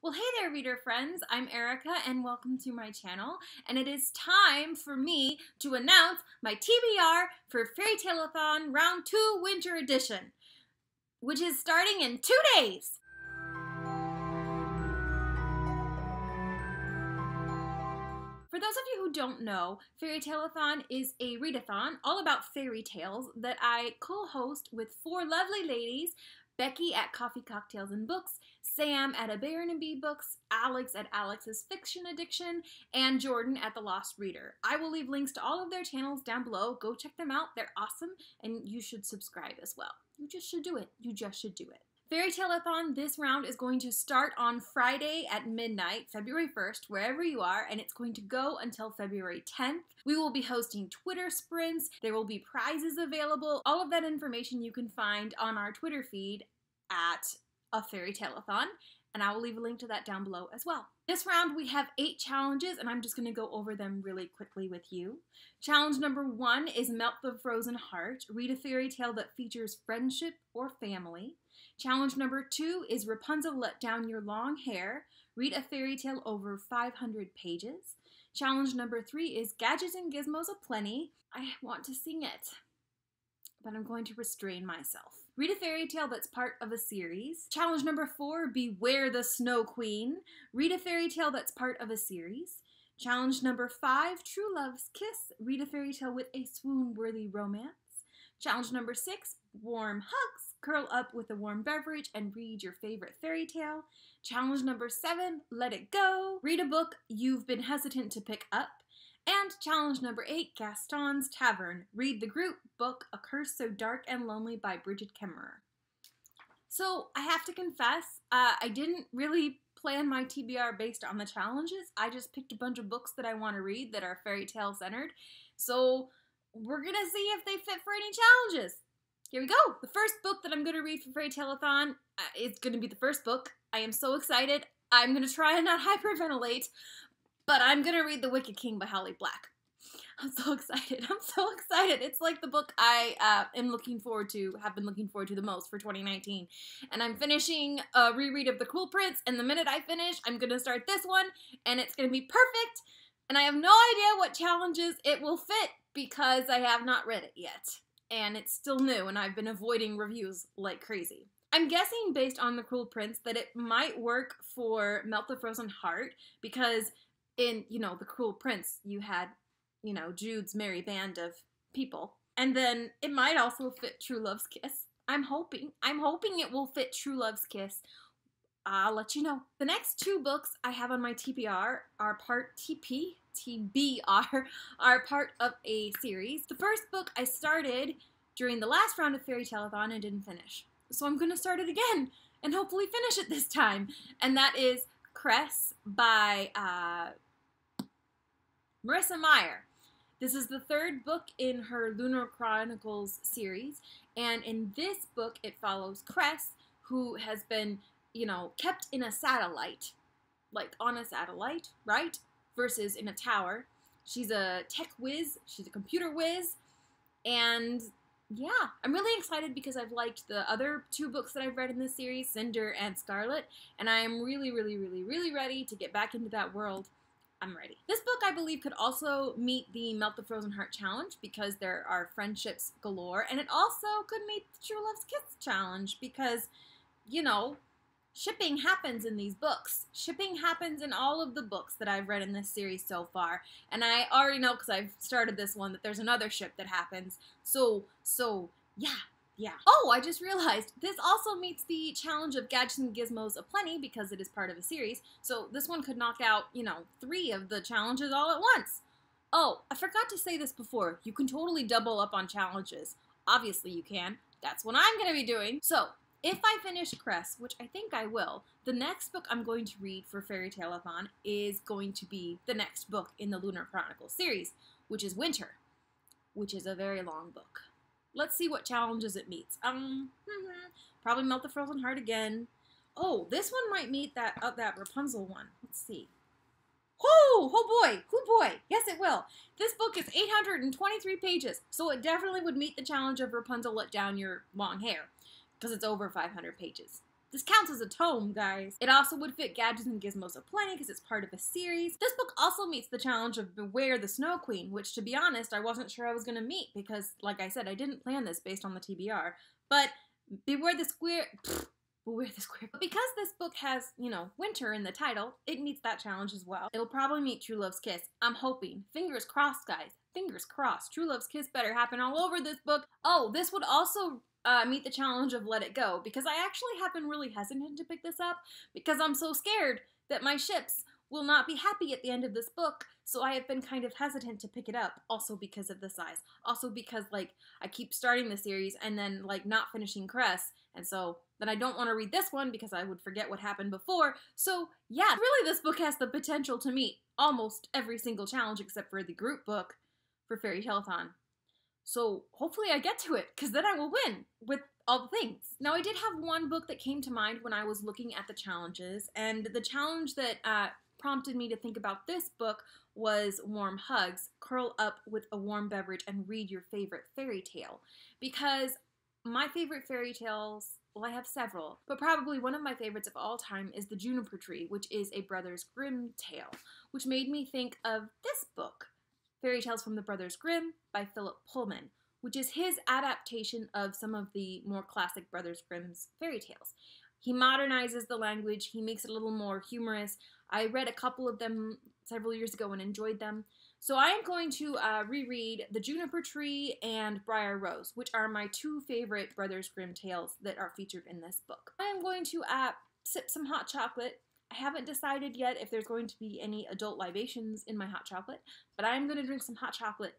Well, hey there, reader friends. I'm Erica, and welcome to my channel. And it is time for me to announce my TBR for Fairytaleathon Round 2 Winter Edition, which is starting in 2 days. For those of you who don't know, Fairytaleathon is a readathon all about fairy tales that I co-host with 4 lovely ladies: Becky at Coffee, Cocktails, and Books, Sam at A Baron and Bee Books, Alex at Alex's Fiction Addiction, and Jordan at The Lost Reader. I will leave links to all of their channels down below. Go check them out. They're awesome, and you should subscribe as well. You just should do it. You just should do it. Fairytaleathon this round is going to start on Friday at midnight, February 1st, wherever you are, and it's going to go until February 10th. We will be hosting Twitter sprints. There will be prizes available. All of that information you can find on our Twitter feed at a Fairytaleathon, and I will leave a link to that down below as well. This round we have 8 challenges, and I'm just going to go over them really quickly with you. Challenge number 1 is Melt the Frozen Heart. Read a fairy tale that features friendship or family. Challenge number 2 is Rapunzel, Let Down Your Long Hair. Read a fairy tale over 500 pages. Challenge number 3 is Gadgets and Gizmos Aplenty. I want to sing it, but I'm going to restrain myself. Read a fairy tale that's part of a series. Challenge number 4, Beware the Snow Queen. Read a fairy tale that's part of a series. Challenge number 5, True Love's Kiss. Read a fairy tale with a swoon-worthy romance. Challenge number 6, Warm Hugs. Curl up with a warm beverage and read your favorite fairy tale. Challenge number 7, Let It Go. Read a book you've been hesitant to pick up. And challenge number 8, Gaston's Tavern. Read the group book A Curse So Dark and Lonely by Brigid Kemmerer. So I have to confess, I didn't really plan my TBR based on the challenges. I just picked a bunch of books that I want to read that are fairy tale centered. So we're gonna see if they fit for any challenges. Here we go. The first book that I'm gonna read for Fairytaleathon is gonna be the first book. I am so excited. I'm gonna try and not hyperventilate, but I'm gonna read The Wicked King by Holly Black. I'm so excited. I'm so excited. It's like the book I have been looking forward to the most for 2019. And I'm finishing a reread of The Cruel Prince, and the minute I finish, I'm gonna start this one, and it's gonna be perfect. And I have no idea what challenges it will fit because I have not read it yet. And it's still new, and I've been avoiding reviews like crazy. I'm guessing, based on The Cruel Prince, that it might work for Melt the Frozen Heart, because in, The Cruel Prince, you had, Jude's merry band of people. And then it might also fit True Love's Kiss. I'm hoping it will fit True Love's Kiss. I'll let you know. The next 2 books I have on my TBR are part TBR are part of a series. The first book I started during the last round of Fairytaleathon and didn't finish. So I'm going to start it again and hopefully finish it this time. And that is Cress by Marissa Meyer. This is the 3rd book in her Lunar Chronicles series. And in this book, it follows Cress, who has been, kept in a satellite. Like on a satellite, right? Versus in a tower. She's a tech whiz. She's a computer whiz. And yeah, I'm really excited because I've liked the other 2 books that I've read in this series, Cinder and Scarlet, and I am really, really, really, really ready to get back into that world. I'm ready. This book, I believe, could also meet the Melt the Frozen Heart challenge because there are friendships galore, and it also could meet the True Love's Kiss challenge because, shipping happens in these books. Shipping happens in all of the books that I've read in this series so far. And I already know, because I've started this one, that there's another ship that happens. So, yeah. Oh, I just realized this also meets the challenge of Gadgets and Gizmos Aplenty because it is part of a series. So this one could knock out, 3 of the challenges all at once. Oh, I forgot to say this before. You can totally double up on challenges. Obviously you can. That's what I'm going to be doing. So, if I finish Cress, which I think I will, the next book I'm going to read for Fairytaleathon is going to be the next book in the Lunar Chronicles series, which is Winter, which is a very long book. Let's see what challenges it meets. Probably Melt the Frozen Heart again. Oh, this one might meet that Rapunzel one. Let's see. Oh boy. Yes, it will. This book is 823 pages, so it definitely would meet the challenge of Rapunzel, Let Down Your Long Hair, because it's over 500 pages. This counts as a tome, guys. It also would fit Gadgets and Gizmos aplenty because it's part of a series. This book also meets the challenge of Beware the Snow Queen, which, to be honest, I wasn't sure I was going to meet because, like I said, I didn't plan this based on the TBR. But Beware the Square... Beware the Square. But because this book has, you know, winter in the title, it meets that challenge as well. It'll probably meet True Love's Kiss. I'm hoping. Fingers crossed, guys. Fingers crossed. True Love's Kiss better happen all over this book. Oh, this would also meet the challenge of Let It Go, because I actually have been really hesitant to pick this up because I'm so scared that my ships will not be happy at the end of this book, so I have been kind of hesitant to pick it up, also because of the size. Also because, like, I keep starting the series and then, like, not finishing Cress, and so then I don't want to read this one because I would forget what happened before. So, yeah, really this book has the potential to meet almost every single challenge except for the group book for Fairytaleathon. So hopefully I get to it, because then I will win with all the things. Now, I did have one book that came to mind when I was looking at the challenges, and the challenge that prompted me to think about this book was Warm Hugs. Curl up with a warm beverage and read your favorite fairy tale. Because my favorite fairy tales, well, I have several, but probably one of my favorites of all time is The Juniper Tree, which is a Brothers Grimm tale, which made me think of this book, Fairy Tales from the Brothers Grimm by Philip Pullman, which is his adaptation of some of the more classic Brothers Grimm's fairy tales. He modernizes the language, he makes it a little more humorous. I read a couple of them several years ago and enjoyed them. So I am going to reread The Juniper Tree and Briar Rose, which are my two favorite Brothers Grimm tales that are featured in this book. I am going to sip some hot chocolate. I haven't decided yet if there's going to be any adult libations in my hot chocolate, but I'm going to drink some hot chocolate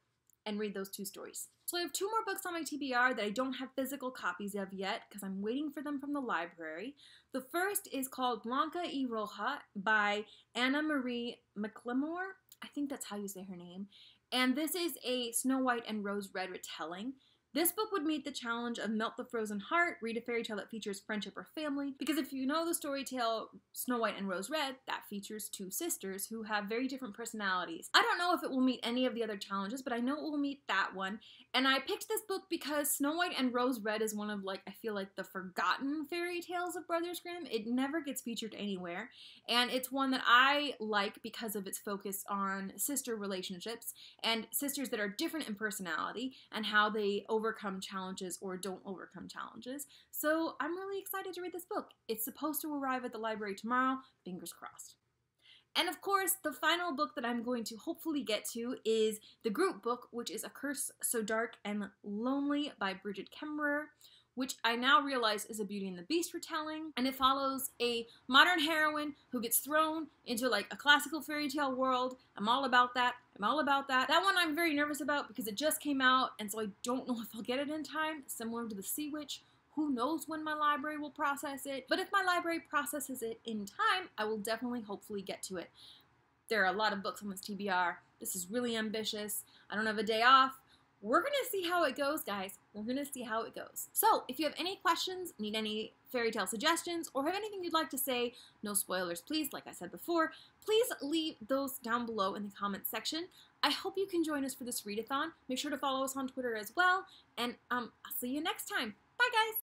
and read those two stories. So I have two more books on my TBR that I don't have physical copies of yet because I'm waiting for them from the library. The first is called Blanca Iroha by Anna Marie McLemore. I think that's how you say her name. And this is a Snow White and Rose Red retelling. This book would meet the challenge of Melt the Frozen Heart, read a fairy tale that features friendship or family, because if you know the story tale Snow White and Rose Red, that features two sisters who have very different personalities. I don't know if it will meet any of the other challenges, but I know it will meet that one. And I picked this book because Snow White and Rose Red is one of, like, I feel like the forgotten fairy tales of Brothers Grimm. It never gets featured anywhere, and it's one that I like because of its focus on sister relationships and sisters that are different in personality and how they overcome challenges or don't overcome challenges. So I'm really excited to read this book. It's supposed to arrive at the library tomorrow, fingers crossed. And of course, the final book that I'm going to hopefully get to is the group book, which is A Curse So Dark and Lonely by Brigid Kemmerer, which I now realize is a Beauty and the Beast retelling, and it follows a modern heroine who gets thrown into, like, a classical fairy tale world. I'm all about that. I'm all about that. That one I'm very nervous about because it just came out, and so I don't know if I'll get it in time, similar to The Sea Witch. Who knows when my library will process it, but if my library processes it in time, I will definitely hopefully get to it. There are a lot of books on this TBR. This is really ambitious. I don't have a day off. We're going to see how it goes, guys. We're going to see how it goes. So, if you have any questions, need any fairy tale suggestions, or have anything you'd like to say, no spoilers, please, like I said before, please leave those down below in the comments section. I hope you can join us for this readathon. Make sure to follow us on Twitter as well, and I'll see you next time. Bye, guys!